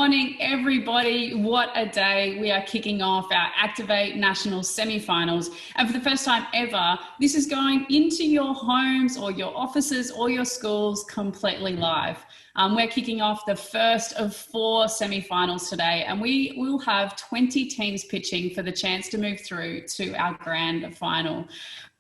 morning, everybody. What a day. We are kicking off our Activate National semi-finals. And for the first time ever, this is going into your homes or your offices or your schools completely live. We're kicking off the first of 4 semi-finals today, and we will have 20 teams pitching for the chance to move through to our grand final.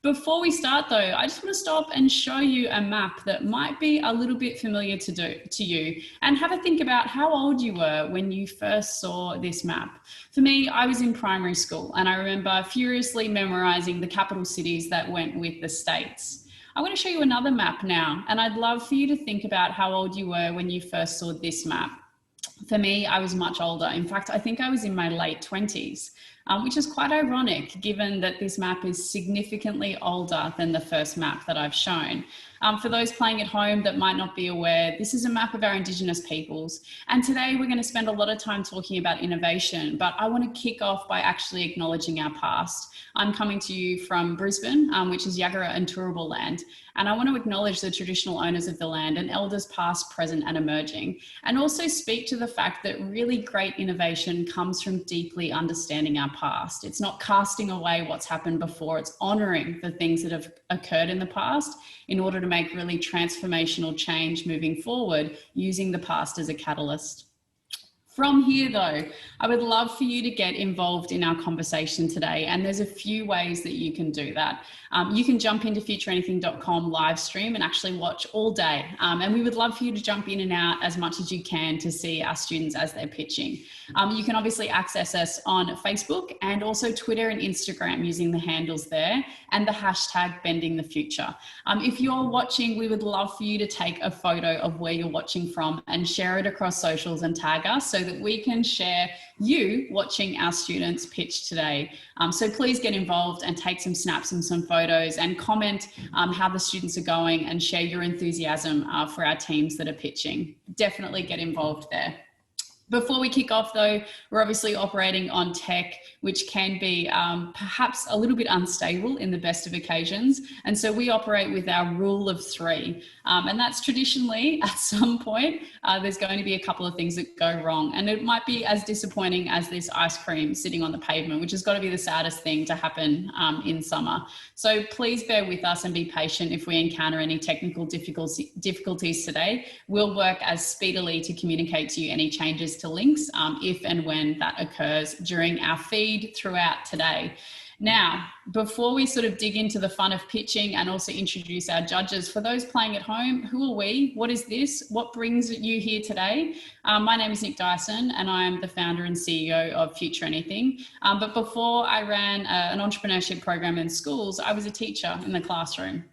Before we start though, I just want to stop and show you a map that might be a little bit familiar to you, and have a think about how old you were when you first saw this map. For me, I was in primary school and I remember furiously memorizing the capital cities that went with the states. I want to show you another map now, and I'd love for you to think about how old you were when you first saw this map. For me, I was much older. In fact, I think I was in my late 20s. Which is quite ironic given that this map is significantly older than the first map that I've shown. For those playing at home that might not be aware, this is a map of our Indigenous peoples. And today we're going to spend a lot of time talking about innovation, but I want to kick off by actually acknowledging our past. I'm coming to you from Brisbane, which is Yagara and Turrbal land. And I want to acknowledge the traditional owners of the land and elders past, present and emerging. And also speak to the fact that really great innovation comes from deeply understanding our past. It's not casting away what's happened before, it's honouring the things that have occurred in the past in order to make really transformational change moving forward, using the past as a catalyst. From here though, I would love for you to get involved in our conversation today, and there's a few ways that you can do that. You can jump into futureanything.com live stream and actually watch all day. And we would love for you to jump in and out as much as you can to see our students as they're pitching. You can obviously access us on Facebook and also Twitter and Instagram using the handles there and the hashtag #BendingTheFuture. If you're watching, we would love for you to take a photo of where you're watching from and share it across socials and tag us so that we can share you watching our students pitch today. So please get involved and take some snaps and some photos and comment how the students are going and share your enthusiasm for our teams that are pitching. Definitely get involved there. Before we kick off though, we're obviously operating on tech, which can be perhaps a little bit unstable in the best of occasions. And so we operate with our rule of 3. And that's traditionally at some point, there's going to be a couple of things that go wrong. And it might be as disappointing as this ice cream sitting on the pavement, which has got to be the saddest thing to happen in summer. So please bear with us and be patient if we encounter any technical difficulties today. We'll work as speedily to communicate to you any changes to links if and when that occurs during our feed throughout today. Now, before we sort of dig into the fun of pitching and also introduce our judges, for those playing at home, who are we? What is this? What brings you here today? My name is Nick Dyson and I am the founder and CEO of Future Anything. But before I ran an entrepreneurship program in schools, I was a teacher in the classroom.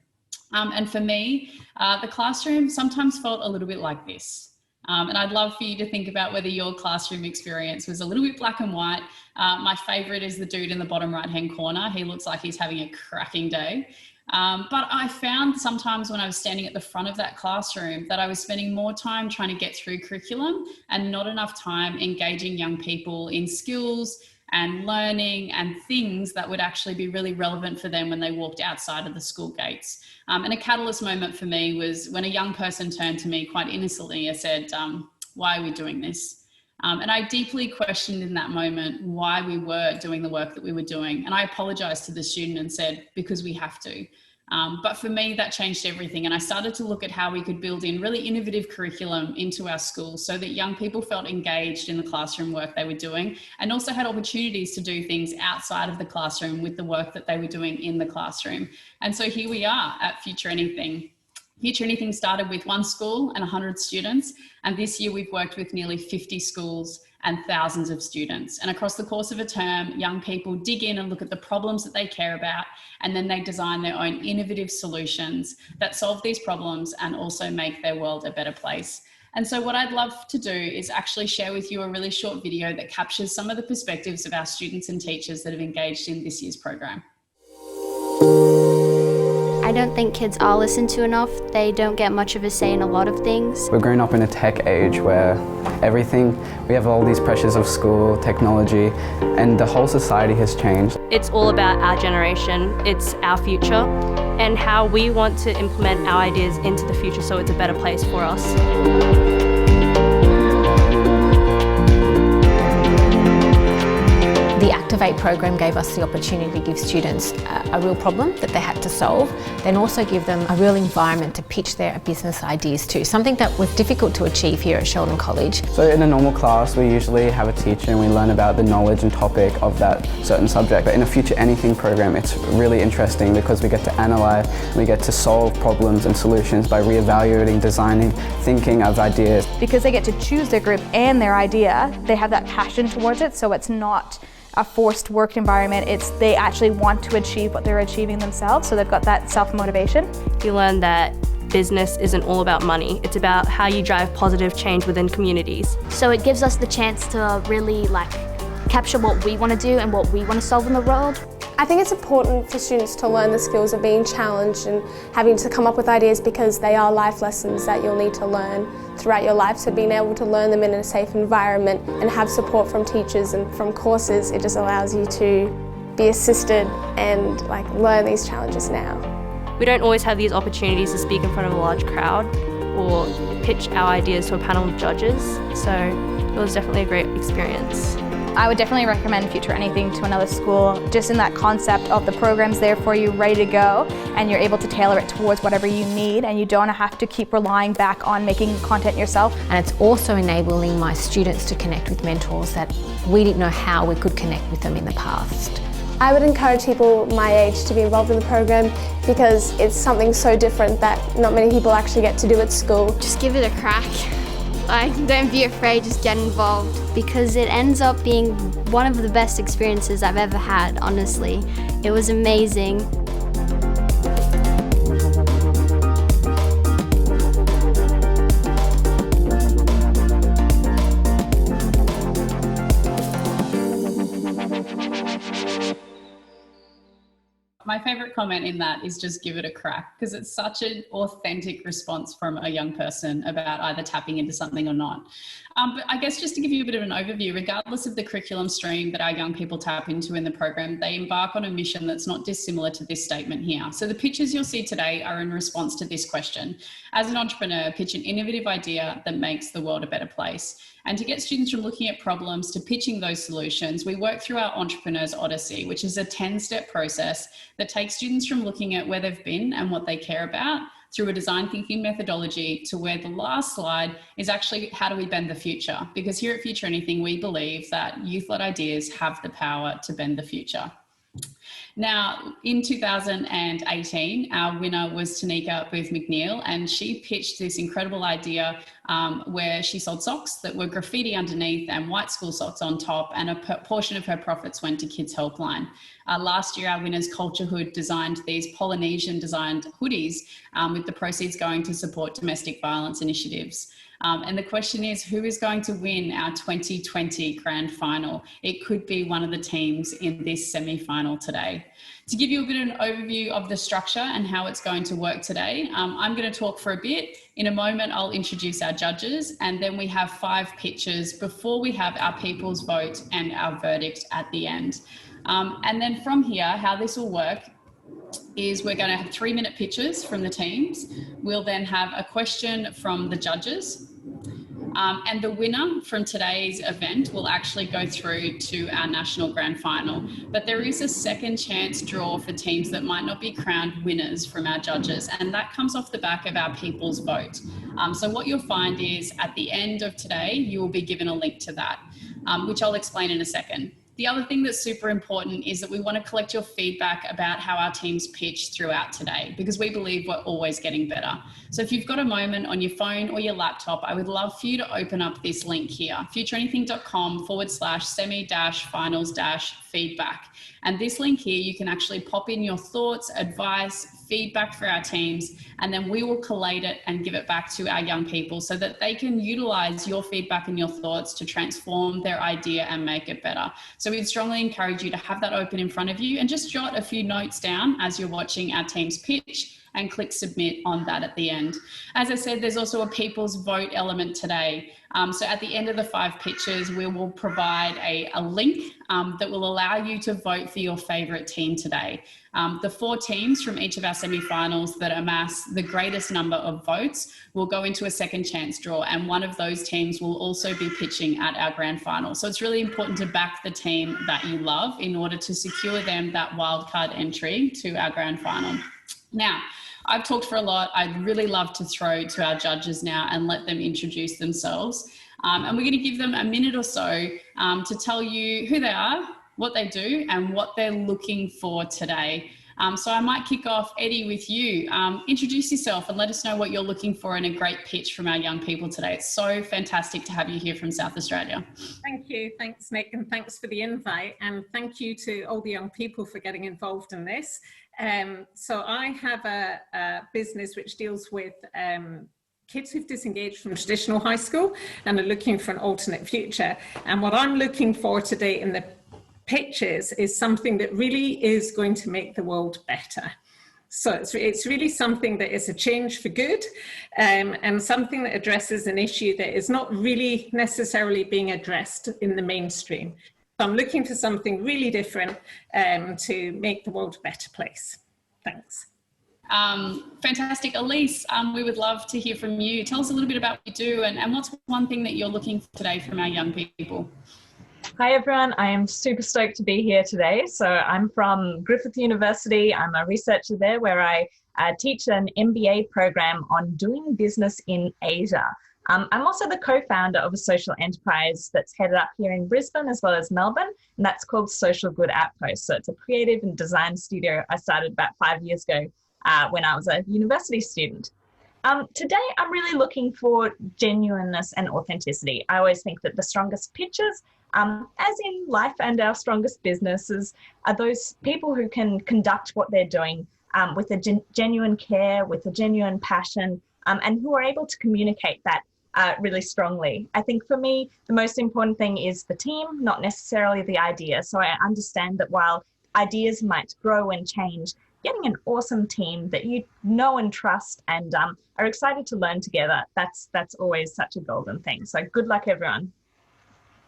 And for me, the classroom sometimes felt a little bit like this. And I'd love for you to think about whether your classroom experience was a little bit black and white. My favorite is the dude in the bottom right-hand corner. He looks like he's having a cracking day. But I found sometimes when I was standing at the front of that classroom that I was spending more time trying to get through curriculum and not enough time engaging young people in skills and learning and things that would actually be really relevant for them when they walked outside of the school gates. And a catalyst moment for me was when a young person turned to me quite innocently and said, why are we doing this? And I deeply questioned in that moment why we were doing the work that we were doing. And I apologized to the student and said, because we have to. But for me, that changed everything. And I started to look at how we could build in really innovative curriculum into our schools so that young people felt engaged in the classroom work they were doing and also had opportunities to do things outside of the classroom with the work that they were doing in the classroom. And so here we are at Future Anything. Future Anything started with 1 school and 100 students. And this year we've worked with nearly 50 schools and thousands of students. And across the course of a term, young people dig in and look at the problems that they care about, and then they design their own innovative solutions that solve these problems and also make their world a better place. And so what I'd love to do is actually share with you a really short video that captures some of the perspectives of our students and teachers that have engaged in this year's program. I don't think kids are listened to enough. They don't get much of a say in a lot of things. We're growing up in a tech age where we have all these pressures of school, technology, and the whole society has changed. It's all about our generation, it's our future, and how we want to implement our ideas into the future so it's a better place for us. the Activate program gave us the opportunity to give students a real problem that they had to solve, then also give them a real environment to pitch their business ideas to, something that was difficult to achieve here at Sheldon College. So in a normal class, we usually have a teacher and we learn about the knowledge and topic of that certain subject. But in a Future Anything program, it's really interesting because we get to analyse, we get to solve problems and solutions by re-evaluating, designing, thinking of ideas. Because they get to choose their group and their idea, they have that passion towards it, so it's not a forced work environment. They actually want to achieve what they're achieving themselves, so they've got that self-motivation. You learn that business isn't all about money. It's about how you drive positive change within communities. So it gives us the chance to really capture what we want to do and what we want to solve in the world. I think it's important for students to learn the skills of being challenged and having to come up with ideas, because they are life lessons that you'll need to learn throughout your life. So being able to learn them in a safe environment and have support from teachers and from courses, it just allows you to be assisted and learn these challenges now. We don't always have these opportunities to speak in front of a large crowd or pitch our ideas to a panel of judges, so it was definitely a great experience. I would definitely recommend Future Anything to another school, just in that concept of the program's there for you, ready to go, and you're able to tailor it towards whatever you need, and you don't have to keep relying back on making content yourself. And it's also enabling my students to connect with mentors that we didn't know how we could connect with them in the past. I would encourage people my age to be involved in the program, because it's something so different that not many people actually get to do at school. Just give it a crack. Don't be afraid, just get involved. Because it ends up being one of the best experiences I've ever had, honestly. It was amazing. My favourite comment in that is just give it a crack, because it's such an authentic response from a young person about either tapping into something or not. But I guess just to give you a bit of an overview, regardless of the curriculum stream that our young people tap into in the program, they embark on a mission that's not dissimilar to this statement here. So the pictures you'll see today are in response to this question. As an entrepreneur, pitch an innovative idea that makes the world a better place. And to get students from looking at problems to pitching those solutions, we work through our Entrepreneur's Odyssey, which is a 10-step process that takes students from looking at where they've been and what they care about through a design thinking methodology to where the last slide is actually how do we bend the future? Because here at Future Anything, we believe that youth-led ideas have the power to bend the future. Now, in 2018, our winner was Tanika Booth McNeil, and she pitched this incredible idea where she sold socks that were graffiti underneath and white school socks on top, and a portion of her profits went to Kids Helpline. Last year, our winners Culture Hood designed these Polynesian designed hoodies with the proceeds going to support domestic violence initiatives. And the question is, who is going to win our 2020 grand final? It could be one of the teams in this semi-final today. To give you a bit of an overview of the structure and how it's going to work today, I'm going to talk for a bit. In a moment, I'll introduce our judges, and then we have 5 pitches before we have our people's vote and our verdict at the end. And then from here, how this will work is we're going to have 3-minute pitches from the teams. We'll then have a question from the judges. And the winner from today's event will actually go through to our national grand final. But there is a second chance draw for teams that might not be crowned winners from our judges, and that comes off the back of our people's vote. So what you'll find is at the end of today, you will be given a link to that, which I'll explain in a second. The other thing that's super important is that we want to collect your feedback about how our teams pitch throughout today, because we believe we're always getting better. So if you've got a moment on your phone or your laptop, I would love for you to open up this link here, futureanything.com/semi-finals-feedback. And this link here, you can actually pop in your thoughts, advice, feedback for our teams, and then we will collate it and give it back to our young people so that they can utilize your feedback and your thoughts to transform their idea and make it better. So we'd strongly encourage you to have that open in front of you and just jot a few notes down as you're watching our teams pitch. and click submit on that at the end. As I said, there's also a people's vote element today. So at the end of the 5 pitches, we will provide a link that will allow you to vote for your favourite team today. The 4 teams from each of our semi-finals that amass the greatest number of votes will go into a second chance draw, and one of those teams will also be pitching at our grand final. So it's really important to back the team that you love in order to secure them that wildcard entry to our grand final. Now, I've talked for a lot. I'd really love to throw to our judges now and let them introduce themselves. And we're going to give them a minute or so to tell you who they are, what they do, and what they're looking for today. So I might kick off, Eddie, with you. Introduce yourself and let us know what you're looking for in a great pitch from our young people today. It's so fantastic to have you here from South Australia. Thank you. Thanks, Nick, and thanks for the invite. And thank you to all the young people for getting involved in this. So I have a business which deals with kids who've disengaged from traditional high school and are looking for an alternate future. And what I'm looking for today in the pitches is something that really is going to make the world better. So it's really something that is a change for good, and something that addresses an issue that is not really necessarily being addressed in the mainstream. So I'm looking for something really different to make the world a better place. Thanks. Fantastic. Elise, we would love to hear from you. Tell us a little bit about what you do and what's one thing that you're looking for today from our young people. Hi everyone, I am super stoked to be here today. So I'm from Griffith University. I'm a researcher there where I teach an MBA program on doing business in Asia. I'm also the co-founder of a social enterprise that's headed up here in Brisbane as well as Melbourne, and that's called Social Good Outpost. So it's a creative and design studio I started about 5 years ago when I was a university student. Today, I'm really looking for genuineness and authenticity. I always think that the strongest pitches, as in life and our strongest businesses, are those people who can conduct what they're doing with a genuine care, with a genuine passion, and who are able to communicate that really strongly. I think for me, the most important thing is the team, not necessarily the idea. So I understand that while ideas might grow and change, getting an awesome team that you know and trust and are excited to learn together, that's always such a golden thing. So good luck, everyone.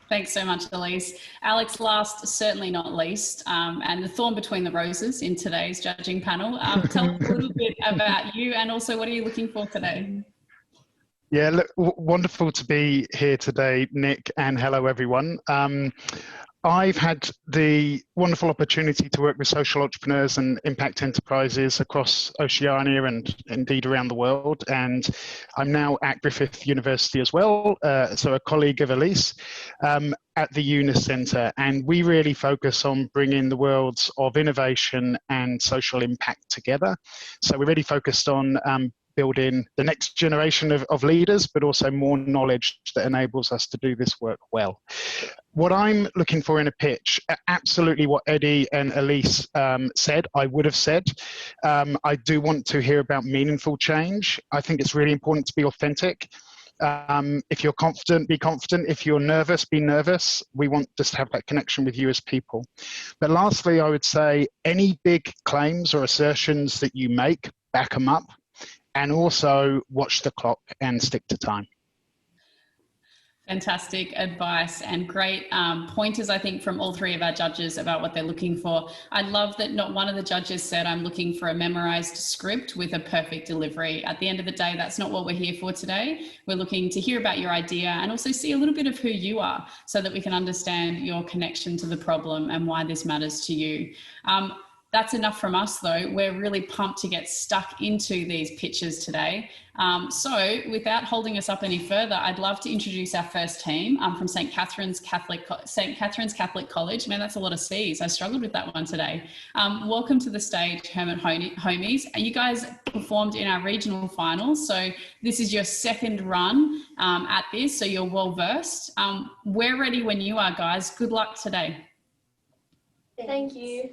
Thanks so much, Elise. Alex, last, certainly not least, and the thorn between the roses in today's judging panel. Tell us a little bit about you and also what are you looking for today? Yeah, look, wonderful to be here today, Nick, and hello, everyone. I've had the wonderful opportunity to work with social entrepreneurs and impact enterprises across Oceania and indeed around the world. And I'm now at Griffith University as well, so a colleague of Elise at the UNIS Centre. And we really focus on bringing the worlds of innovation and social impact together. So we're really focused on building the next generation of leaders, but also more knowledge that enables us to do this work well. What I'm looking for in a pitch, absolutely what Eddie and Elise said, I would have said. I do want to hear about meaningful change. I think it's really important to be authentic. If you're confident, be confident. If you're nervous, be nervous. We want just to have that connection with you as people. But lastly, I would say any big claims or assertions that you make, back them up. And also watch the clock and stick to time. Fantastic advice and great pointers, I think, from all 3 of our judges about what they're looking for. I love that not one of the judges said, I'm looking for a memorized script with a perfect delivery. At the end of the day, that's not what we're here for today. We're looking to hear about your idea and also see a little bit of who you are so that we can understand your connection to the problem and why this matters to you. That's enough from us, though. We're really pumped to get stuck into these pitches today. So without holding us up any further, I'd love to introduce our first team from St. Catherine's Catholic College. Man, that's a lot of C's. I struggled with that one today. Welcome to the stage, Hermit Homies. You guys performed in our regional finals. So this is your second run at this, so you're well versed. We're ready when you are, guys. Good luck today. Thank you.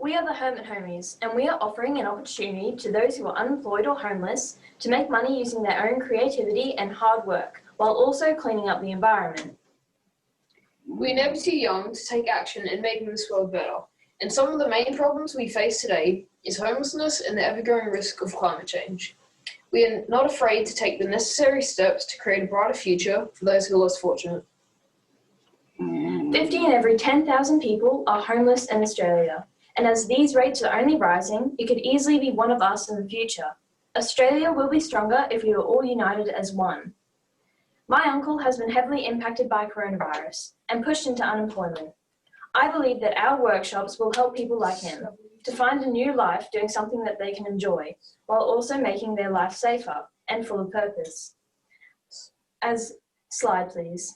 We are the Hermit Homies, and we are offering an opportunity to those who are unemployed or homeless to make money using their own creativity and hard work, while also cleaning up the environment. We're never too young to take action and making this world better. And some of the main problems we face today is homelessness and the ever-growing risk of climate change. We are not afraid to take the necessary steps to create a brighter future for those who are less fortunate. 50 in every 10,000 people are homeless in Australia, and as these rates are only rising, it could easily be one of us in the future. Australia will be stronger if we are all united as one. My uncle has been heavily impacted by coronavirus and pushed into unemployment. I believe that our workshops will help people like him to find a new life doing something that they can enjoy, while also making their life safer and full of purpose. Slide please.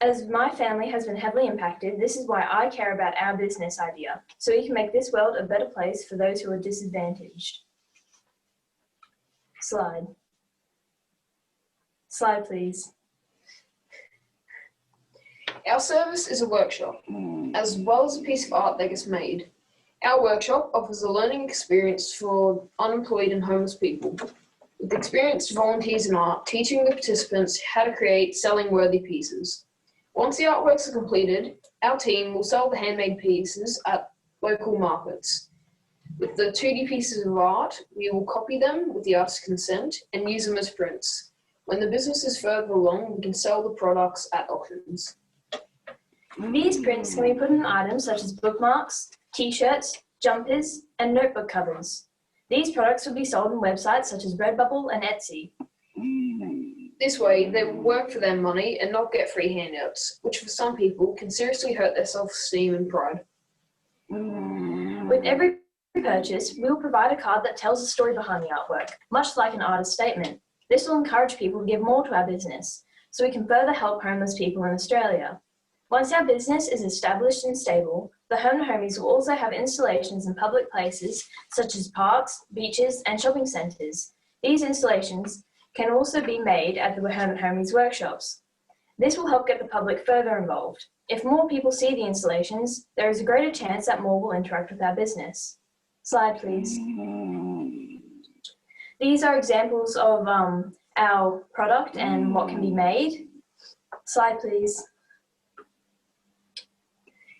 As my family has been heavily impacted, this is why I care about our business idea, so we can make this world a better place for those who are disadvantaged. Slide. Slide please. Our service is a workshop, as well as a piece of art that gets made. Our workshop offers a learning experience for unemployed and homeless people, with experienced volunteers in art teaching the participants how to create selling-worthy pieces. Once the artworks are completed, our team will sell the handmade pieces at local markets. With the 2D pieces of art, we will copy them with the artist's consent and use them as prints. When the business is further along, we can sell the products at auctions. These prints can be put in items such as bookmarks, t-shirts, jumpers, and notebook covers. These products will be sold on websites such as Redbubble and Etsy. This way, they will work for their money and not get free handouts, which for some people can seriously hurt their self-esteem and pride. With every purchase, we will provide a card that tells the story behind the artwork, much like an artist's statement. This will encourage people to give more to our business, so we can further help homeless people in Australia. Once our business is established and stable, the Home to Homies will also have installations in public places such as parks, beaches, and shopping centres. These installations can also be made at the Home to Homies workshops. This will help get the public further involved. If more people see the installations, there is a greater chance that more will interact with our business. Slide, please. These are examples of our product and what can be made. Slide, please.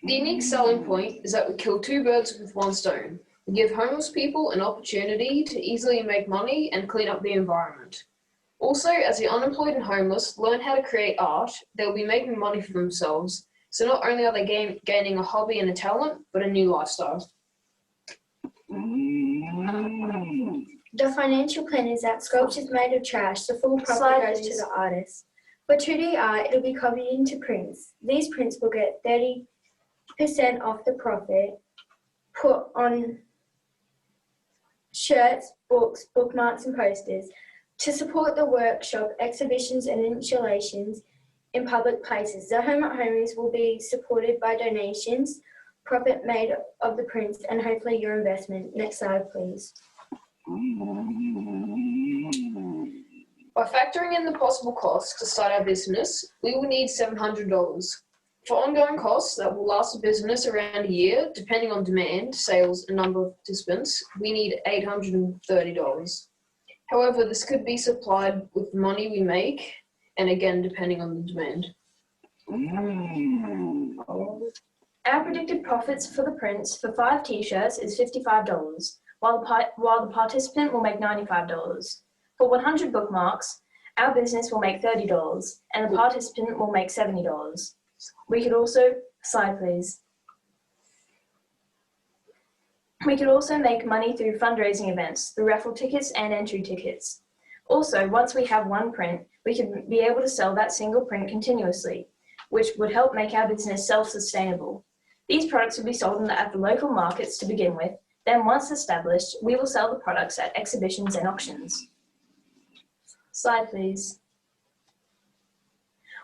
The unique selling point is that we kill two birds with one stone. We give homeless people an opportunity to easily make money and clean up the environment. Also, as the unemployed and homeless learn how to create art, they'll be making money for themselves. So not only are they gaining a hobby and a talent, but a new lifestyle. The financial plan is that sculptures made of trash, the full profit goes to the artist. For 2D art, it'll be copied into prints. These prints will get 30% off the profit, put on shirts, books, bookmarks and posters. To support the workshop, exhibitions and installations in public places, the Home at Homies will be supported by donations, profit made of the prints and hopefully your investment. Next slide, please. By factoring in the possible costs to start our business, we will need $700. For ongoing costs that will last the business around a year, depending on demand, sales, and number of participants, we need $830. However, this could be supplied with the money we make, and again, depending on the demand. Our predicted profits for the prints for 5 t-shirts is $55, while the participant will make $95. For 100 bookmarks, our business will make $30, and the participant will make $70. We could also, slide please. We could also make money through fundraising events, through raffle tickets and entry tickets. Also, once we have one print, we could be able to sell that single print continuously, which would help make our business self-sustainable. These products will be sold at the local markets to begin with. Then once established, we will sell the products at exhibitions and auctions. Slide please.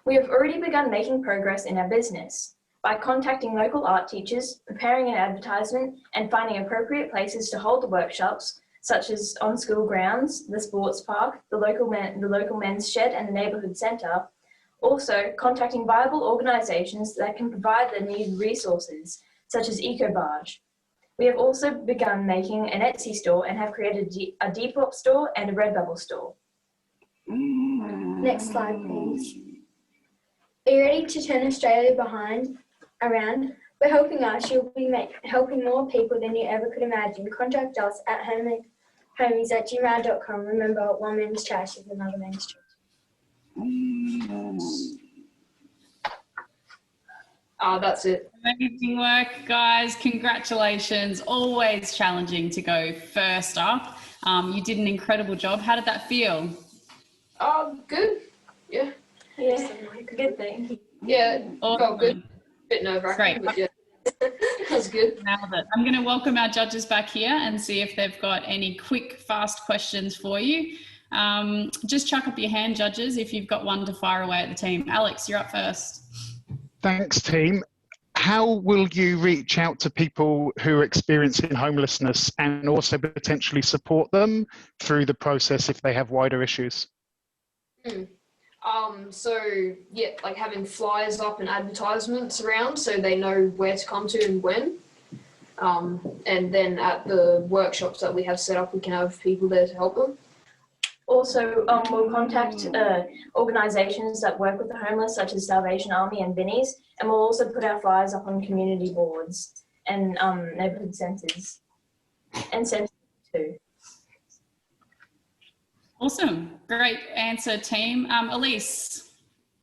We have already begun making progress in our business by contacting local art teachers, preparing an advertisement, and finding appropriate places to hold the workshops, such as on school grounds, the sports park, the local men's shed, and the neighbourhood centre. Also, contacting viable organisations that can provide the needed resources, such as EcoBarge. We have also begun making an Etsy store and have created a Depop store and a Redbubble store. Next slide, please. Are you ready to turn Australia around? For helping us, you'll be helping more people than you ever could imagine. Contact us at homies@gmail.com. Remember, one man's trash is another man's trash. That's it. Amazing work, guys. Congratulations. Always challenging to go first up. You did an incredible job. How did that feel? Good. Yeah. Yeah, good thing. Yeah, Awesome. felt good. Bit nerve-wracking, but yeah. That's good. Nailed it. I'm going to welcome our judges back here and see if they've got any quick, fast questions for you. Just chuck up your hand, judges, if you've got one to fire away at the team. Alex, you're up first. Thanks, team. How will you reach out to people who are experiencing homelessness and also potentially support them through the process if they have wider issues? So yeah, like having flyers up and advertisements around so they know where to come to and when. And then at the workshops that we have set up, we can have people there to help them. Also, we'll contact organisations that work with the homeless, such as Salvation Army and Binnies, and we'll also put our flyers up on community boards and neighbourhood centres and centres too. Awesome. Great answer, team. Elise.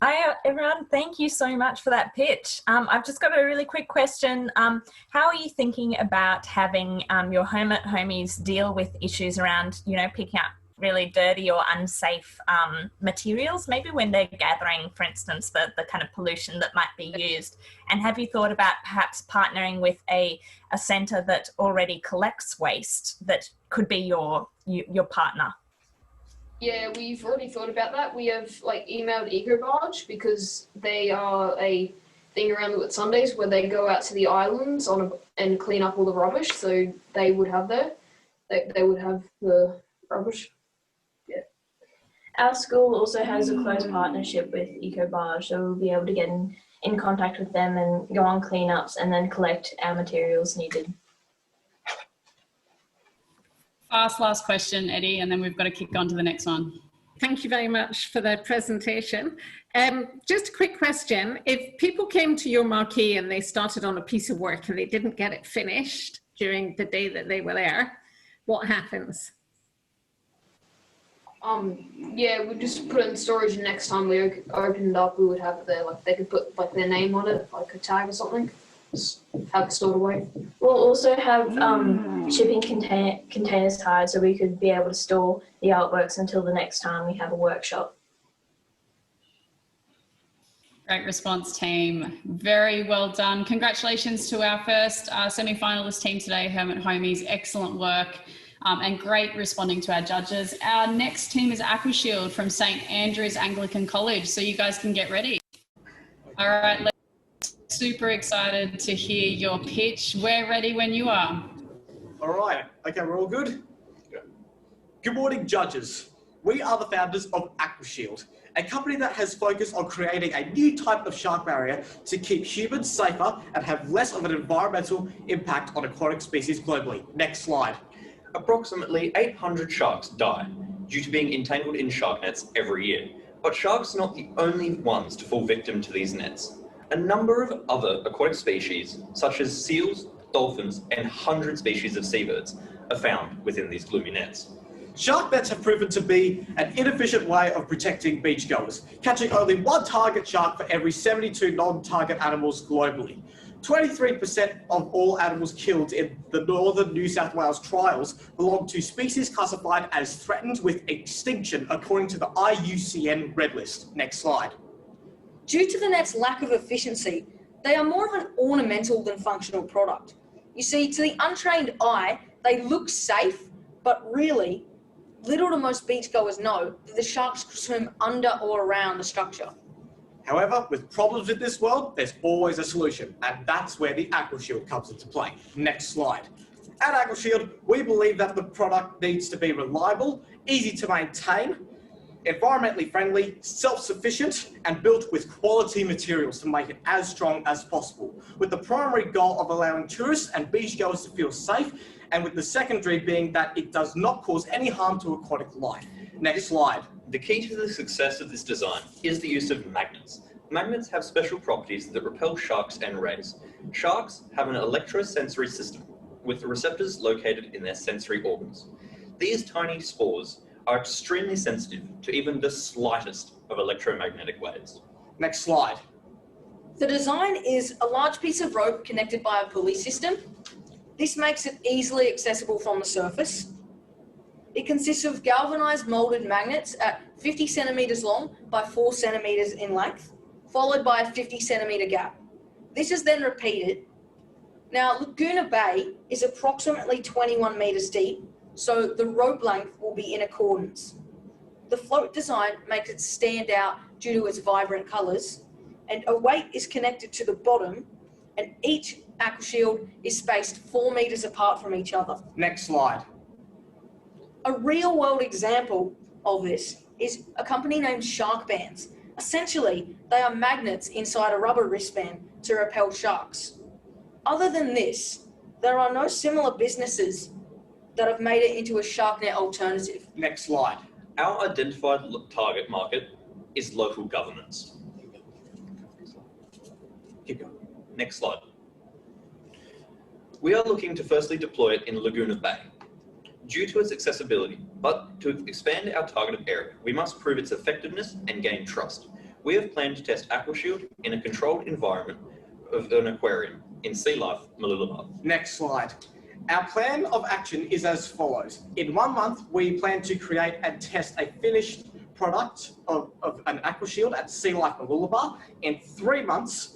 Hi, everyone. Thank you so much for that pitch. I've just got a really quick question. How are you thinking about having your home at homies deal with issues around, picking up really dirty or unsafe materials, maybe when they're gathering, for instance, the kind of pollution that might be used? And have you thought about perhaps partnering with a centre that already collects waste that could be your partner? Yeah, we've already thought about that. We have emailed EcoBarge because they are a thing around the Sundays where they go out to the islands and clean up all the rubbish. So they would have they would have the rubbish. Yeah. Our school also has a close partnership with EcoBarge, so we'll be able to get in contact with them and go on cleanups and then collect our materials needed. Fast last question, Eddie, and then we've got to kick on to the next one. Thank you very much for the presentation. Just a quick question. If people came to your marquee and they started on a piece of work and they didn't get it finished during the day that they were there, what happens? Yeah, we just put it in storage, and next time we opened it up, we would have it there. They could put their name on it, like a tag or something. Just have it stored away. We'll also have shipping containers hired so we could be able to store the artworks until the next time we have a workshop. Great response, team. Very well done. Congratulations to our first semi-finalist team today, Hermit Homies. Excellent work and great responding to our judges. Our next team is AquaShield from St. Andrew's Anglican College, so you guys can get ready. All right, super excited to hear your pitch. We're ready when you are. All right. Okay, we're all good? Good morning, judges. We are the founders of AquaShield, a company that has focused on creating a new type of shark barrier to keep humans safer and have less of an environmental impact on aquatic species globally. Next slide. Approximately 800 sharks die due to being entangled in shark nets every year. But sharks are not the only ones to fall victim to these nets. A number of other aquatic species, such as seals, dolphins, and 100 species of seabirds, are found within these gloomy nets. Shark nets have proven to be an inefficient way of protecting beachgoers, catching only one target shark for every 72 non-target animals globally. 23% of all animals killed in the northern New South Wales trials belong to species classified as threatened with extinction according to the IUCN Red List. Next slide. Due to the net's lack of efficiency, they are more of an ornamental than functional product. You see, to the untrained eye, they look safe, but really, little to most beachgoers know that the sharks swim under or around the structure. However, with problems in this world, there's always a solution, and that's where the AquaShield comes into play. Next slide. At AquaShield, we believe that the product needs to be reliable, easy to maintain, environmentally friendly, self-sufficient, and built with quality materials to make it as strong as possible, with the primary goal of allowing tourists and beachgoers to feel safe, and with the secondary being that it does not cause any harm to aquatic life. Next slide. The key to the success of this design is the use of magnets. Magnets have special properties that repel sharks and rays. Sharks have an electrosensory system with receptors located in their sensory organs. These tiny spores are extremely sensitive to even the slightest of electromagnetic waves. Next slide. The design is a large piece of rope connected by a pulley system. This makes it easily accessible from the surface. It consists of galvanized molded magnets at 50 centimeters long by 4 centimeters in length, followed by a 50 centimeter gap. This is then repeated. Now, Laguna Bay is approximately 21 meters deep, so the rope length will be in accordance. The float design makes it stand out due to its vibrant colors, and a weight is connected to the bottom, and each aqua shield is spaced 4 meters apart from each other. Next slide. A real world example of this is a company named Shark Bands. Essentially, they are magnets inside a rubber wristband to repel sharks. Other than this, there are no similar businesses that have made it into a shark net alternative. Next slide. Our identified target market is local governments. Keep going. Next slide. We are looking to firstly deploy it in Laguna Bay. Due to its accessibility, but to expand our targeted area, we must prove its effectiveness and gain trust. We have planned to test AquaShield in a controlled environment of an aquarium in Sea Life, Mooloolaba. Next slide. Our plan of action is as follows. In 1 month, we plan to create and test a finished product of an AquaShield at Sea Life, Mooloolaba. In 3 months,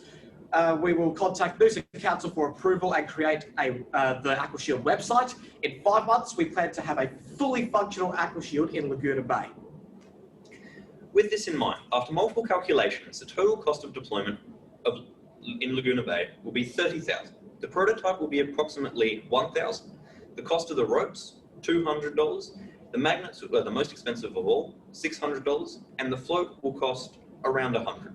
we will contact Noosa Council for approval and create the AquaShield website. In 5 months, we plan to have a fully functional AquaShield in Laguna Bay. With this in mind, after multiple calculations, the total cost of deployment in Laguna Bay will be $30,000. The prototype will be approximately $1,000. The cost of the ropes, $200. The magnets are the most expensive of all, $600, and the float will cost around $100.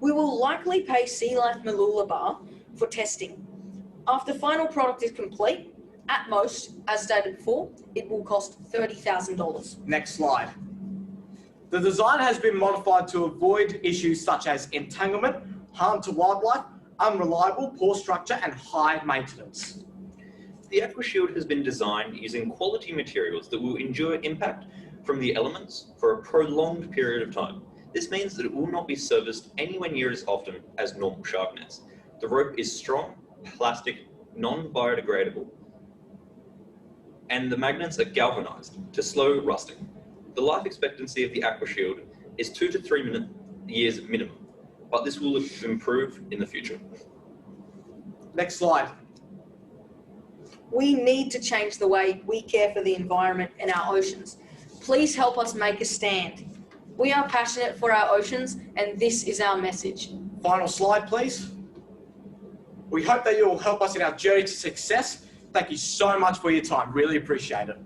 We will likely pay Sea Life Mooloolaba for testing. After the final product is complete, at most, as stated before, it will cost $30,000. Next slide. The design has been modified to avoid issues such as entanglement, harm to wildlife, unreliable, poor structure, and high maintenance. The AquaShield has been designed using quality materials that will endure impact from the elements for a prolonged period of time. This means that it will not be serviced anywhere near as often as normal shark nets. The rope is strong, plastic, non-biodegradable, and the magnets are galvanized to slow rusting. The life expectancy of the AquaShield is 2 to 3 years minimum, but this will improve in the future. Next slide. We need to change the way we care for the environment and our oceans. Please help us make a stand. We are passionate for our oceans, and this is our message. Final slide, please. We hope that you will help us in our journey to success. Thank you so much for your time. Really appreciate it.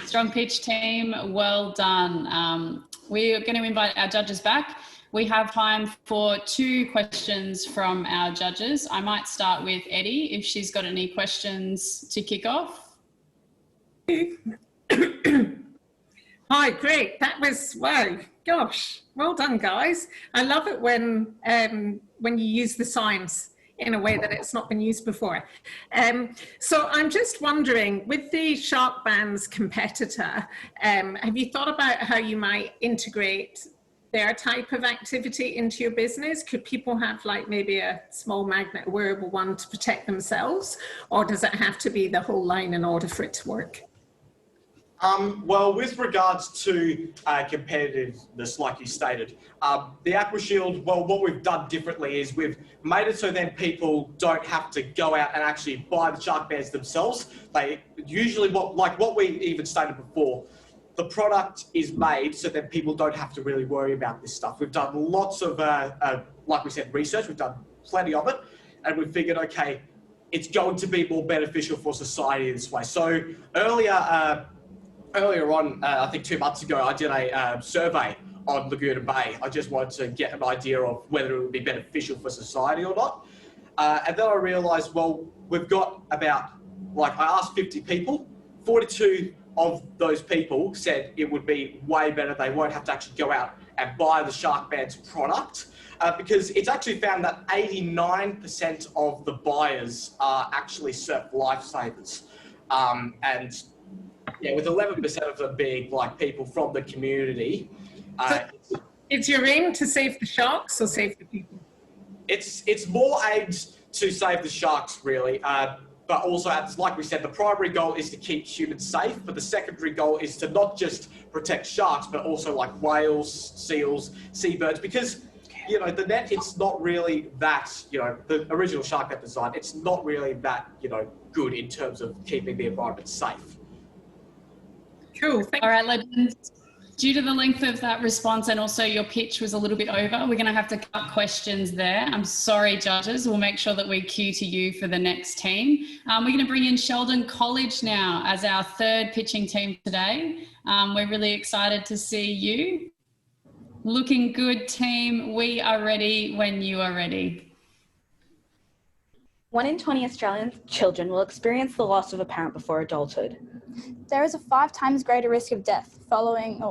Strong pitch, team. Well done. We're going to invite our judges back. We have time for 2 questions from our judges. I might start with Eddie, if she's got any questions to kick off. Hi, great. That was, wow, gosh, well done, guys. I love it when you use the science in a way that it's not been used before. So I'm just wondering, with the Shark Band's competitor, have you thought about how you might integrate their type of activity into your business? Could people have like maybe a small magnet, wearable one to protect themselves? Or does it have to be the whole line in order for it to work? Well, with regards to competitiveness, like you stated, the AquaShield, well, what we've done differently is we've made it so then people don't have to go out and actually buy the shark bands themselves. They usually, what we even stated before, the product is made so that people don't have to really worry about this stuff. We've done lots of, like we said, research. We've done plenty of it, and we figured, okay, it's going to be more beneficial for society this way. So earlier on, I think 2 months ago, I did a survey on Laguna Bay. I just wanted to get an idea of whether it would be beneficial for society or not. And then I realized, well, we've got about, I asked 50 people, 42 of those people said it would be way better. They won't have to actually go out and buy the Shark Bands product, because it's actually found that 89% of the buyers are actually surf lifesavers. And yeah, with 11% of them being like people from the community. Is your aim to save the sharks or save the people? It's more aimed to save the sharks, really. But also, as like we said, the primary goal is to keep humans safe, but the secondary goal is to not just protect sharks, but also like whales, seals, seabirds, because, you know, the net, it's not really that, you know, the original shark net design, it's not really that, you know, good in terms of keeping the environment safe. Cool. All right, legends. Due to the length of that response and also your pitch was a little bit over, we're going to have to cut questions there. I'm sorry, judges. We'll make sure that we cue to you for the next team. We're going to bring in Sheldon College now as our third pitching team today. We're really excited to see you. Looking good, team. We are ready when you are ready. 1 in 20 Australian children will experience the loss of a parent before adulthood. There is a 5 times greater risk of death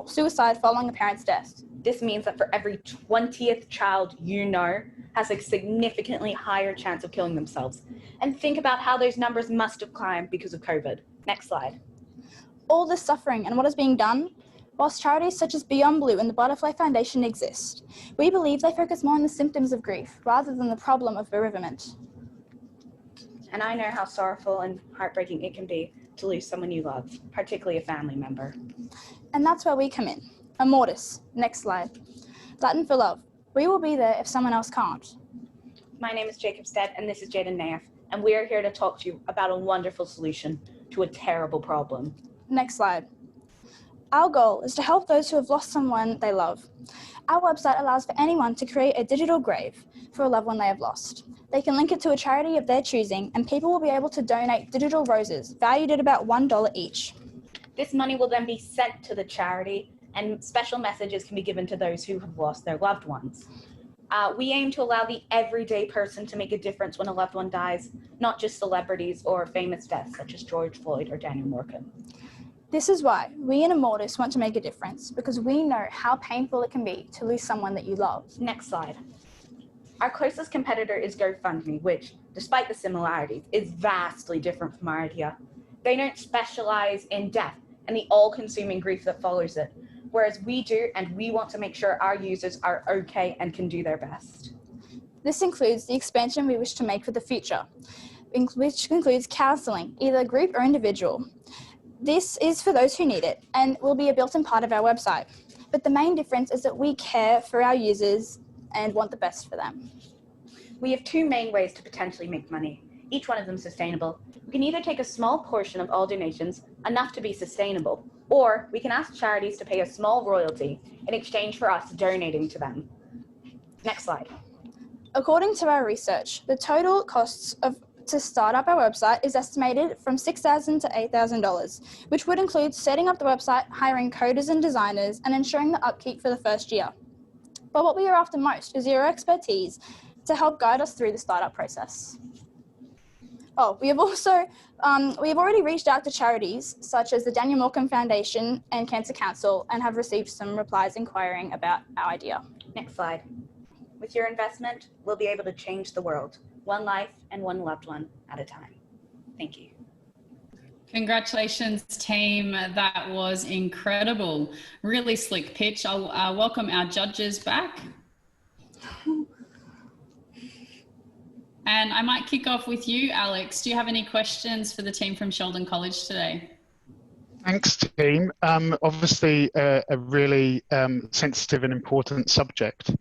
suicide following a parent's death. This means that for every 20th child you know has a significantly higher chance of killing themselves. And think about how those numbers must have climbed because of COVID. Next slide. All this suffering and what is being done, whilst charities such as Beyond Blue and the Butterfly Foundation exist, we believe they focus more on the symptoms of grief rather than the problem of bereavement. And I know how sorrowful and heartbreaking it can be to lose someone you love, particularly a family member. And that's where we come in. Immortus. Next slide. Latin for love. We will be there if someone else can't. My name is Jacob Stead and this is Jaden Naif, and we are here to talk to you about a wonderful solution to a terrible problem. Next slide. Our goal is to help those who have lost someone they love. Our website allows for anyone to create a digital grave for a loved one they have lost. They can link it to a charity of their choosing, and people will be able to donate digital roses valued at about $1 each. This money will then be sent to the charity, and special messages can be given to those who have lost their loved ones. We aim to allow the everyday person to make a difference when a loved one dies, not just celebrities or famous deaths such as George Floyd or Daniel Morgan. This is why we in Immortus want to make a difference, because we know how painful it can be to lose someone that you love. Next slide. Our closest competitor is GoFundMe, which, despite the similarities, is vastly different from our idea. They don't specialize in death and the all-consuming grief that follows it, whereas we do, and we want to make sure our users are okay and can do their best. This includes the expansion we wish to make for the future, which includes counselling, either group or individual. This is for those who need it and will be a built-in part of our website. But the main difference is that we care for our users and want the best for them. We have 2 main ways to potentially make money, each one of them sustainable. We can either take a small portion of all donations, enough to be sustainable, or we can ask charities to pay a small royalty in exchange for us donating to them. Next slide. According to our research, the total costs to start up our website is estimated from $6,000 to $8,000, which would include setting up the website, hiring coders and designers, and ensuring the upkeep for the first year. But what we are after most is your expertise to help guide us through the startup process. We have already reached out to charities such as the Daniel Morgan Foundation and Cancer Council and have received some replies inquiring about our idea. Next slide. With your investment, we'll be able to change the world, one life and one loved one at a time. Thank you. Congratulations, team. That was incredible. Really slick pitch. I'll welcome our judges back. And I might kick off with you, Alex. Do you have any questions for the team from Sheldon College today? Thanks, team. Obviously, a really sensitive and important subject.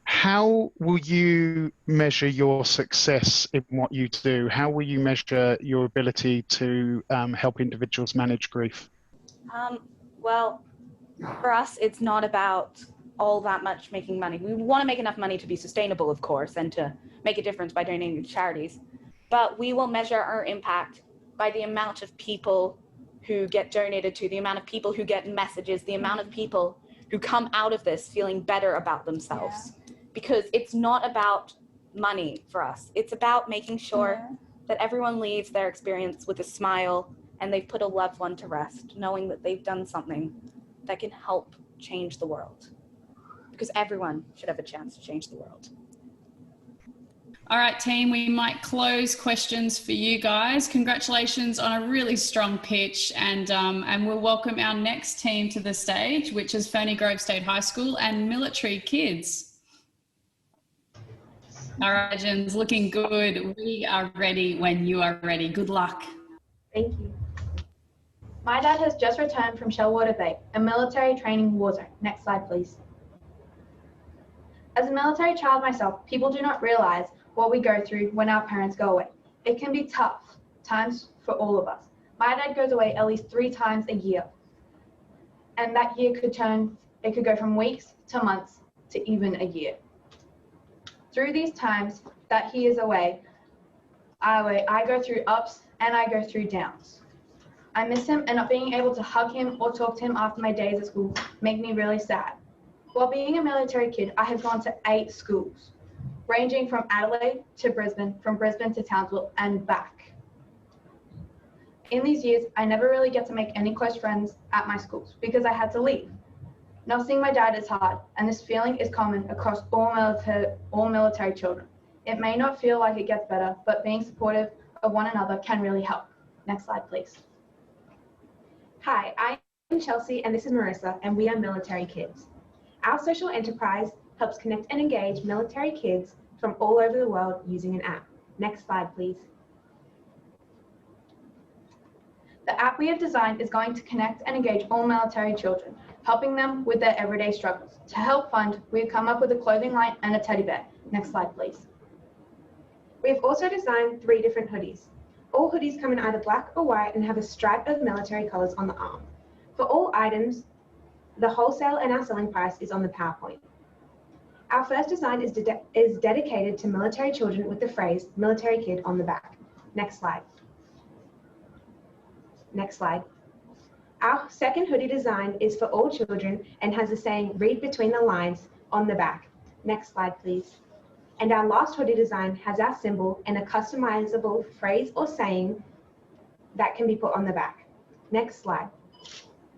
How will you measure your success in what you do? How will you measure your ability to help individuals manage grief? Well, for us, it's not about all that much making money. We want to make enough money to be sustainable, of course, and to make a difference by donating to charities. But we will measure our impact by the amount of people who get donated to, the amount of people who get messages, the amount of people who come out of this feeling better about themselves. Yeah. Because it's not about money for us. It's about making sure that everyone leaves their experience with a smile and they've put a loved one to rest, knowing that they've done something that can help change the world. because everyone should have a chance to change the world. All right, team, we might close questions for you guys. Congratulations on a really strong pitch, and we'll welcome our next team to the stage, which is Ferny Grove State High School and Military Kids. All right, Legends, looking good. We are ready when you are ready. Good luck. Thank you. My dad has just returned from Shellwater Bay, a military training war zone. Next slide, please. As a military child myself, people do not realize what we go through when our parents go away. It can be tough times for all of us. My dad goes away at least 3 times a year. And that year it could go from weeks to months to even a year. Through these times that he is away, I go through ups and I go through downs. I miss him, and not being able to hug him or talk to him after my days at school make me really sad. While being a military kid, I have gone to 8 schools, ranging from Adelaide to Brisbane, from Brisbane to Townsville, and back. In these years, I never really get to make any close friends at my schools because I had to leave. Not seeing my dad is hard, and this feeling is common across all military children. It may not feel like it gets better, but being supportive of one another can really help. Next slide, please. Hi, I'm Chelsea, and this is Marissa, and we are Military Kids. Our social enterprise helps connect and engage military kids from all over the world using an app. Next slide, please. The app we have designed is going to connect and engage all military children, helping them with their everyday struggles. To help fund, we've come up with a clothing line and a teddy bear. Next slide, please. We've also designed 3 different hoodies. All hoodies come in either black or white and have a stripe of military colours on the arm. For all items, the wholesale and our selling price is on the PowerPoint. Our first design is dedicated to military children with the phrase military kid on the back. Next slide. Next slide. Our second hoodie design is for all children and has the saying read between the lines on the back. Next slide, please. And our last hoodie design has our symbol and a customizable phrase or saying that can be put on the back. Next slide.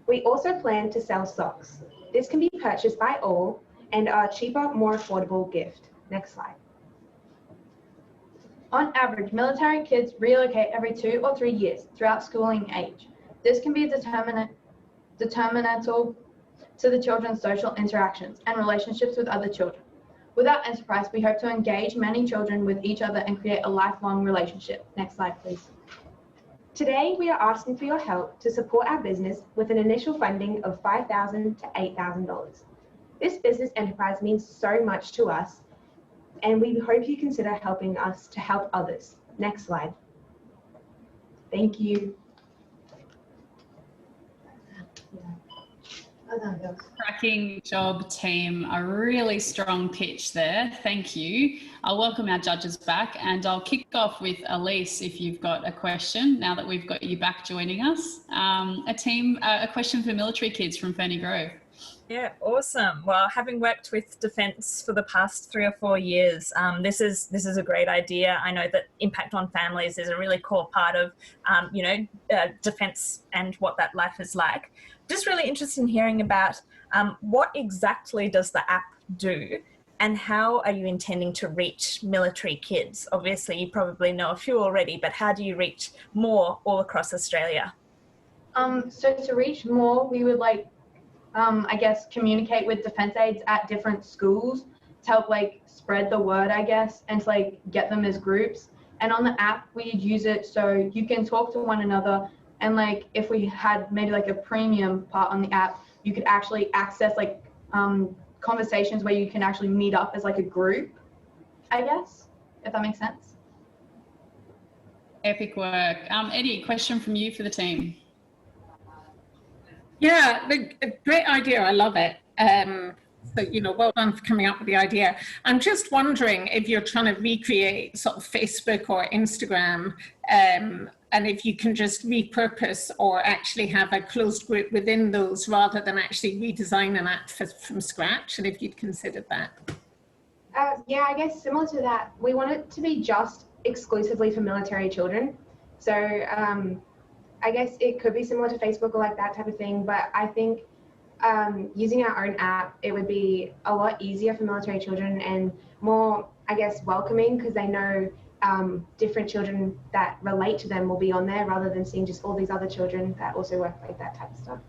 We also plan to sell socks. This can be purchased by all and are a cheaper, more affordable gift. Next slide. On average, military kids relocate every 2 or 3 years throughout schooling age. This can be determinant to the children's social interactions and relationships with other children. With our enterprise, we hope to engage many children with each other and create a lifelong relationship. Next slide, please. Today, we are asking for your help to support our business with an initial funding of $5,000 to $8,000. This business enterprise means so much to us, and we hope you consider helping us to help others. Next slide. Thank you. Cracking job, team. A really strong pitch there. Thank you. I'll welcome our judges back, and I'll kick off with Elise if you've got a question now that we've got you back joining us. A question for military kids from Ferny Grove. Yeah, awesome. Well, having worked with Defence for the past 3 or 4 years, this is a great idea. I know that impact on families is a really core part of, Defence and what that life is like. Just really interested in hearing about what exactly does the app do, and how are you intending to reach military kids? Obviously, you probably know a few already, but how do you reach more all across Australia? So to reach more, we would I guess, communicate with defence aides at different schools to help spread the word, I guess, and to get them as groups. And on the app, we use it so you can talk to one another. And if we had maybe a premium part on the app, you could actually access conversations where you can actually meet up as a group, I guess, if that makes sense. Epic work. Eddie, question from you for the team. Yeah, a great idea. I love it. So, well done for coming up with the idea. I'm just wondering if you're trying to recreate sort of Facebook or Instagram, and if you can just repurpose or actually have a closed group within those rather than actually redesign an app from scratch, and if you'd considered that. Yeah, I guess similar to that, we want it to be just exclusively for military children. So I guess it could be similar to Facebook or that type of thing, but I think using our own app, it would be a lot easier for military children and more, I guess, welcoming, because they know different children that relate to them will be on there rather than seeing just all these other children that also work like that type of stuff.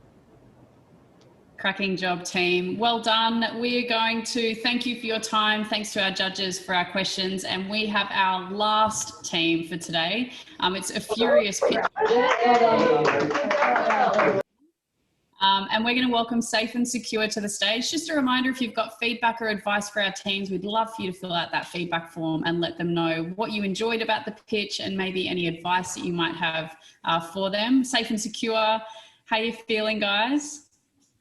Cracking job, team. Well done. We are going to thank you for your time. Thanks to our judges for our questions. And we have our last team for today. It's a furious pitch. And we're going to welcome Safe and Secure to the stage. Just a reminder, if you've got feedback or advice for our teams, we'd love for you to fill out that feedback form and let them know what you enjoyed about the pitch and maybe any advice that you might have for them. Safe and Secure, how are you feeling, guys?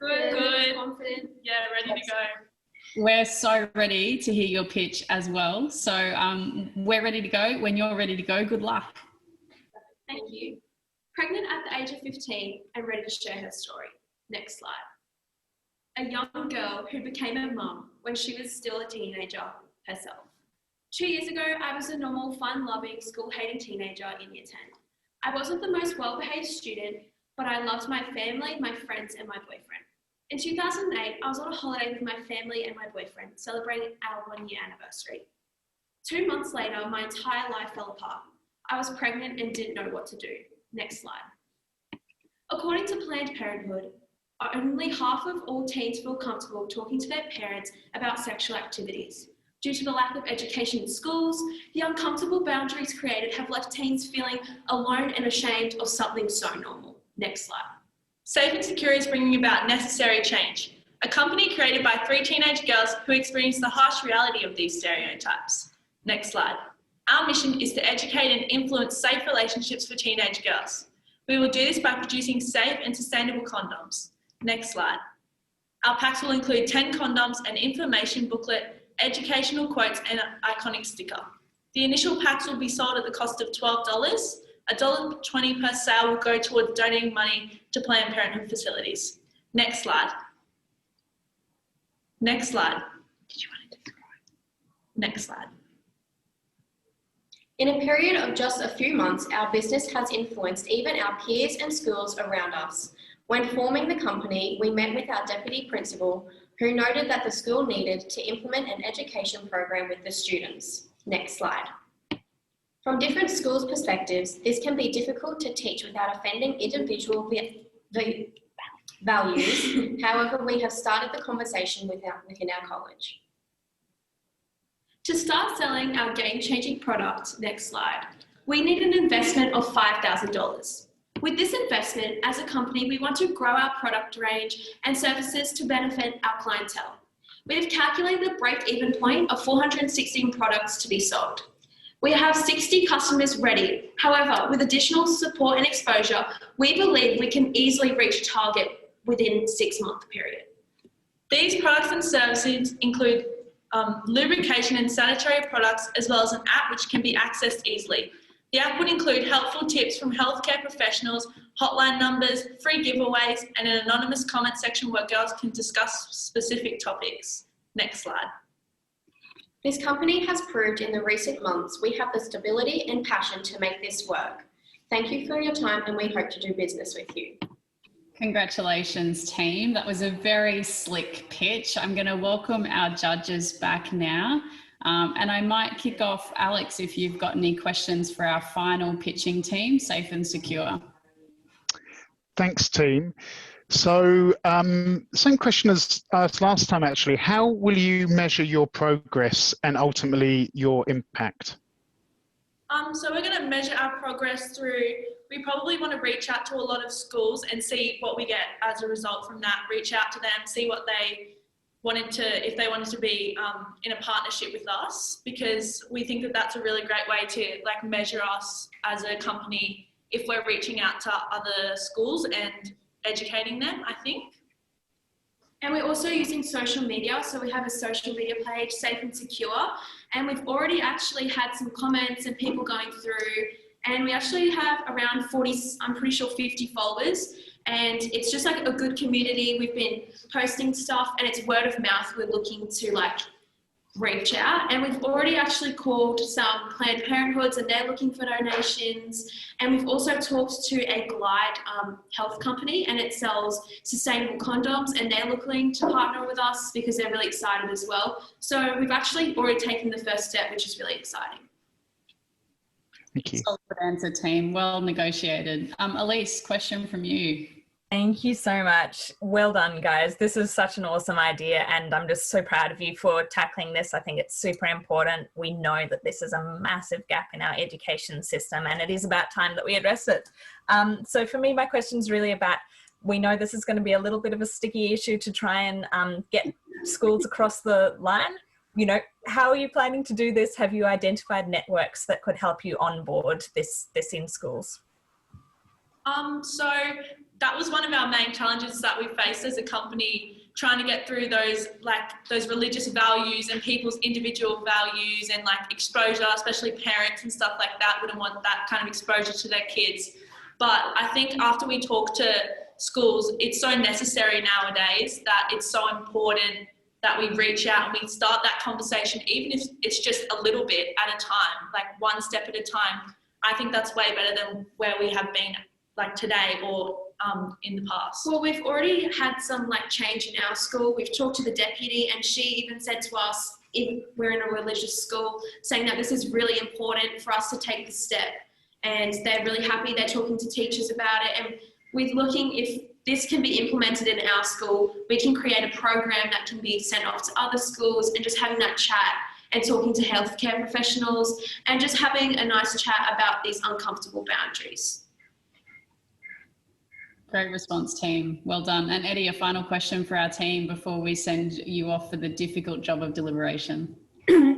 Good. Confident. Yeah, ready to go. We're so ready to hear your pitch as well. So we're ready to go. When you're ready to go, good luck. Thank you. Pregnant at the age of 15 and ready to share her story. Next slide. A young girl who became a mum when she was still a teenager herself. 2 years ago, I was a normal, fun-loving, school-hating teenager in year 10. I wasn't the most well-behaved student, but I loved my family, my friends, and my boyfriend. In 2008, I was on a holiday with my family and my boyfriend, celebrating our 1-year anniversary. 2 months later, my entire life fell apart. I was pregnant and didn't know what to do. Next slide. According to Planned Parenthood, only half of all teens feel comfortable talking to their parents about sexual activities. Due to the lack of education in schools, the uncomfortable boundaries created have left teens feeling alone and ashamed of something so normal. Next slide. Safe and Secure is bringing about necessary change, a company created by 3 teenage girls who experience the harsh reality of these stereotypes. Next slide. Our mission is to educate and influence safe relationships for teenage girls. We will do this by producing safe and sustainable condoms. Next slide. Our packs will include 10 condoms, an information booklet, educational quotes, and an iconic sticker. The initial packs will be sold at the cost of $12. $1.20 per sale will go towards donating money to Planned Parenthood facilities. Next slide. Next slide. Did you want to describe? Next slide. In a period of just a few months, our business has influenced even our peers and schools around us. When forming the company, we met with our deputy principal, who noted that the school needed to implement an education program with the students. Next slide. From different schools' perspectives, this can be difficult to teach without offending individual values. However, we have started the conversation within our college. To start selling our game-changing product, next slide, we need an investment of $5,000. With this investment, as a company, we want to grow our product range and services to benefit our clientele. We have calculated the break-even point of 416 products to be sold. We have 60 customers ready. However, with additional support and exposure, we believe we can easily reach target within a 6-month period. These products and services include lubrication and sanitary products, as well as an app which can be accessed easily. The app would include helpful tips from healthcare professionals, hotline numbers, free giveaways, and an anonymous comment section where girls can discuss specific topics. Next slide. This company has proved in the recent months we have the stability and passion to make this work. Thank you for your time, and we hope to do business with you. Congratulations, team. That was a very slick pitch. I'm going to welcome our judges back now. And I might kick off, Alex, if you've got any questions for our final pitching team, Safe and Secure. Thanks, team. So same question as last time, actually. How will you measure your progress and ultimately your impact? So we're going to measure our progress through, we probably want to reach out to a lot of schools and see what we get as a result from that, reach out to them, see what they wanted to, if they wanted to be in a partnership with us, because we think that that's a really great way to like measure us as a company if we're reaching out to other schools and educating them, I think. And we're also using social media. So we have a social media page, Safe and Secure, and we've already actually had some comments and people going through, and we actually have around 40, I'm pretty sure 50 followers, and it's just like a good community. We've been posting stuff and it's word of mouth. We're looking to like reach out, and we've already actually called some Planned Parenthoods and they're looking for donations, and we've also talked to a Glide health company and it sells sustainable condoms, and they're looking to partner with us because they're really excited as well. So we've actually already taken the first step, which is really exciting. Thank you. Solid answer, team. Well negotiated. Elise, question from you. Thank you so much. Well done, guys. This is such an awesome idea, and I'm just so proud of you for tackling this. I think it's super important. We know that this is a massive gap in our education system, and it is about time that we address it. So for me, my question is really about, we know this is going to be a little bit of a sticky issue to try and get schools across the line. You know, how are you planning to do this? Have you identified networks that could help you onboard this in schools? So that was one of our main challenges that we faced as a company, trying to get through those religious values and people's individual values and like exposure, especially parents and stuff like that wouldn't want that kind of exposure to their kids. But I think after we talk to schools, it's so necessary nowadays that it's so important that we reach out and we start that conversation, even if it's just a little bit at a time, like one step at a time. I think that's way better than where we have been like today or in the past. Well, we've already had some like change in our school. We've talked to the deputy and she even said to us, if we're in a religious school, saying that this is really important for us to take the step. And they're really happy. They're talking to teachers about it. And we're looking if this can be implemented in our school, we can create a program that can be sent off to other schools, and just having that chat and talking to healthcare professionals and just having a nice chat about these uncomfortable boundaries. Great response, team. Well done. And Eddie, a final question for our team before we send you off for the difficult job of deliberation.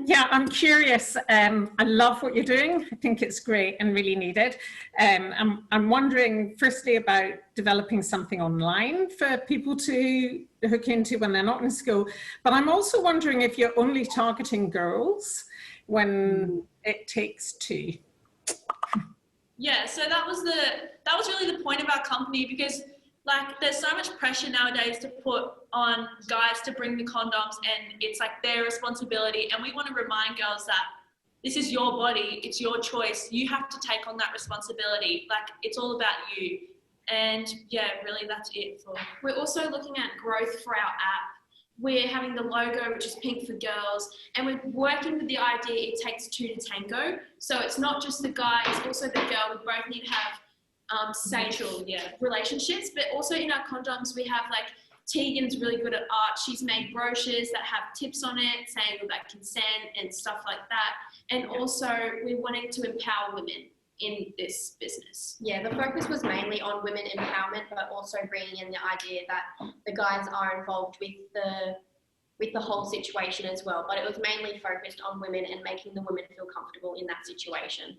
Yeah, I'm curious. I love what you're doing. I think it's great and really needed. I'm wondering firstly about developing something online for people to hook into when they're not in school. But I'm also wondering if you're only targeting girls when it takes two. Yeah, so that was really the point of our company, because like there's so much pressure nowadays to put on guys to bring the condoms, and it's like their responsibility, and we want to remind girls that this is your body, it's your choice, you have to take on that responsibility, like it's all about you. And yeah, really that's it. We're also looking at growth for our app. We're having the logo, which is pink for girls, and we're working with the idea it takes two to tango. So it's not just the guy, it's also the girl. We both need to have safe relationships, but also in our condoms we have like Tegan's really good at art. She's made brochures that have tips on it saying about consent and stuff like that. And also we're wanting to empower women in this business. Yeah, the focus was mainly on women empowerment, but also bringing in the idea that the guys are involved with the whole situation as well. But it was mainly focused on women and making the women feel comfortable in that situation.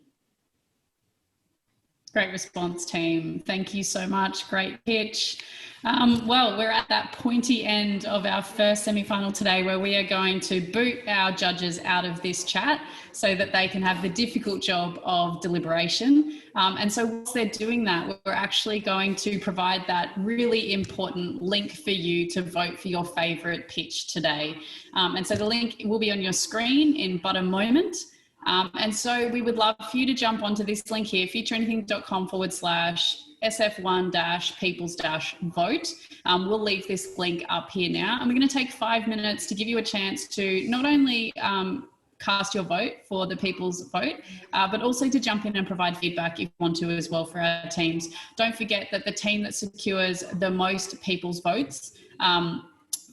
Great response, team. Thank you so much. Great pitch. Well, we're at that pointy end of our first semi-final today, where we are going to boot our judges out of this chat so that they can have the difficult job of deliberation. And so whilst they're doing that, we're actually going to provide that really important link for you to vote for your favourite pitch today. And so the link will be on your screen in but a moment. And so we would love for you to jump onto this link here, futureanything.com/SF1-peoples-vote. We'll leave this link up here now. And we're going to take 5 minutes to give you a chance to not only cast your vote for the people's vote, but also to jump in and provide feedback if you want to as well for our teams. Don't forget that the team that secures the most people's votes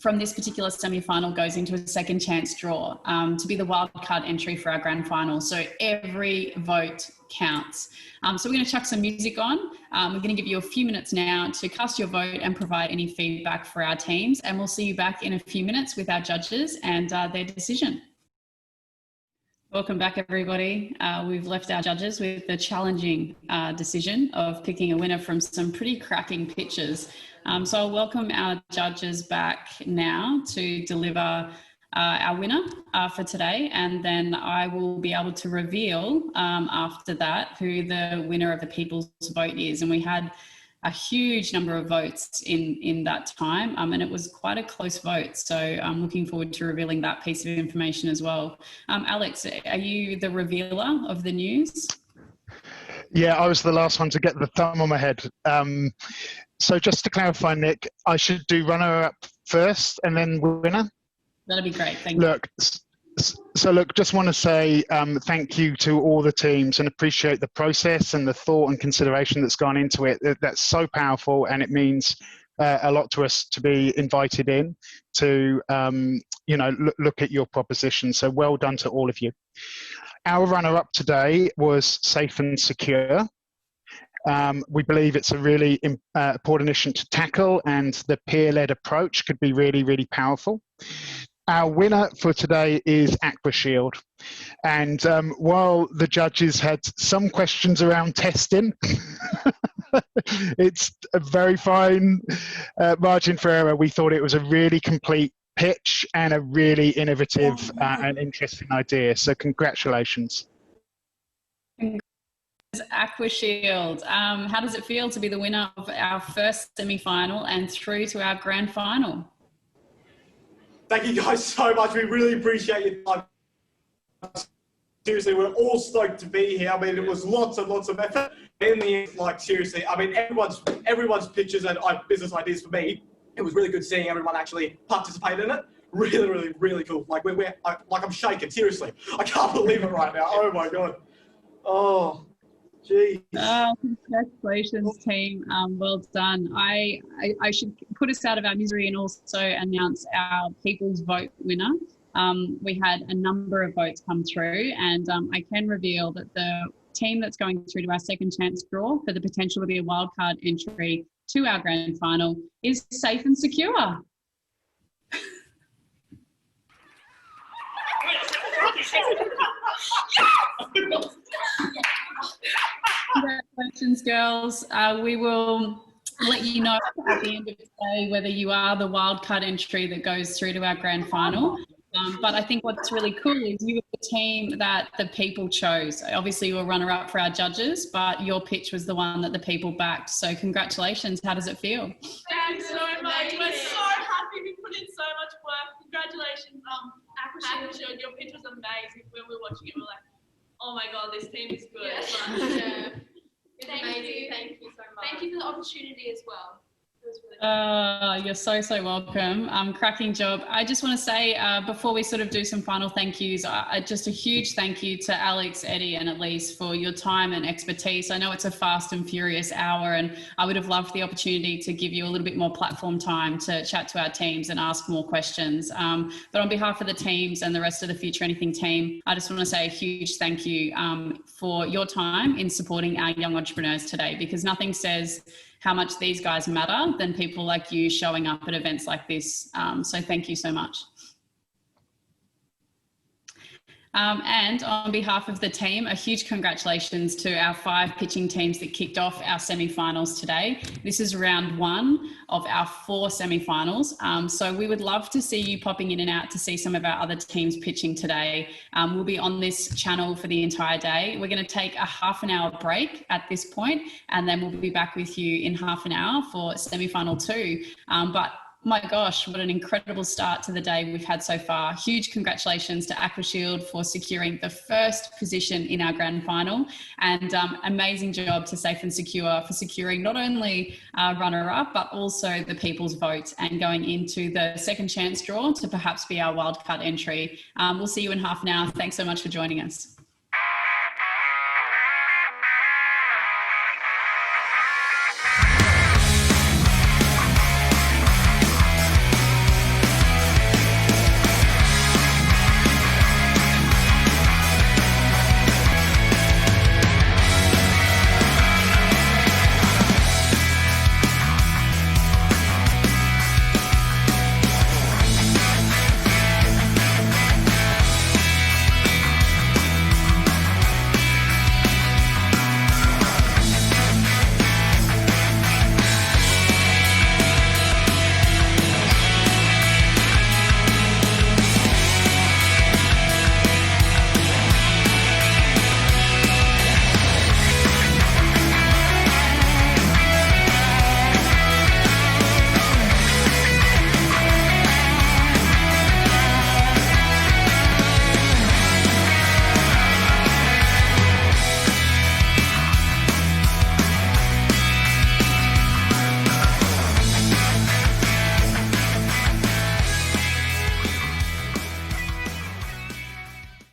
from this particular semi-final goes into a second chance draw to be the wildcard entry for our grand final. So every vote counts. So we're going to chuck some music on. We're going to give you a few minutes now to cast your vote and provide any feedback for our teams. And we'll see you back in a few minutes with our judges and their decision. Welcome back, everybody. We've left our judges with the challenging decision of picking a winner from some pretty cracking pitches. So I'll welcome our judges back now to deliver our winner for today, and then I will be able to reveal after that who the winner of the people's vote is. And we had a huge number of votes in that time, and it was quite a close vote. So I'm looking forward to revealing that piece of information as well. Alex, are you the revealer of the news? Yeah, I was the last one to get the thumb on my head. So just to clarify, Nick, I should do runner-up first and then winner? That'd be great, thank you. Look, just want to say thank you to all the teams and appreciate the process and the thought and consideration that's gone into it. That's so powerful, and it means a lot to us to be invited in to, you know, look at your proposition. So well done to all of you. Our runner-up today was Safe and Secure. We believe it's a really important issue to tackle, and the peer-led approach could be really, really powerful. Our winner for today is AquaShield. And while the judges had some questions around testing, it's a very fine margin for error. We thought it was a really complete pitch and a really innovative and interesting idea. So congratulations. AquaShield, how does it feel to be the winner of our first semi-final and through to our grand final? Thank you guys so much. We really appreciate your time. Seriously, we're all stoked to be here. I mean, it was lots and lots of effort. In the end, like, seriously, I mean, everyone's pictures and business ideas for me, it was really good seeing everyone actually participate in it. Really, really, really cool. Like, I'm shaking, seriously. I can't believe it right now. Oh, my God. Oh. Jeez. Congratulations, team. Well done. I should put us out of our misery and also announce our People's Vote winner. We had a number of votes come through, and I can reveal that the team that's going through to our second chance draw for the potential to be a wildcard entry to our grand final is Safe and Secure. Congratulations, girls. We will let you know at the end of the day whether you are the wildcard entry that goes through to our grand final. But I think what's really cool is you were the team that the people chose. Obviously, you were runner-up for our judges, but your pitch was the one that the people backed. So congratulations. How does it feel? Thanks so much. We're so happy. We put in so much work. Congratulations, AquaShield. Your pitch was amazing. When we were watching it, we were like, oh my God, this team is good. Yes. Yeah. Thank you so much. Thank you for the opportunity as well. You're so welcome. Cracking job. I just want to say before we sort of do some final thank yous, just a huge thank you to Alex, Eddie and Elise for your time and expertise. I know it's a fast and furious hour, and I would have loved the opportunity to give you a little bit more platform time to chat to our teams and ask more questions. But on behalf of the teams and the rest of the Future Anything team, I just want to say a huge thank you for your time in supporting our young entrepreneurs today, because nothing says how much these guys matter than people like you showing up at events like this. So thank you so much. And on behalf of the team, a huge congratulations to our 5 pitching teams that kicked off our semi-finals today. This is round 1 of our 4 semi-finals. So we would love to see you popping in and out to see some of our other teams pitching today. We'll be on this channel for the entire day. We're going to take a half an hour break at this point, and then we'll be back with you in half an hour for semi-final 2. But my gosh, what an incredible start to the day we've had so far. Huge congratulations to AquaShield for securing the first position in our grand final, and amazing job to Safe and Secure for securing not only runner-up, but also the people's vote and going into the second chance draw to perhaps be our wildcard entry. We'll see you in half an hour. Thanks so much for joining us.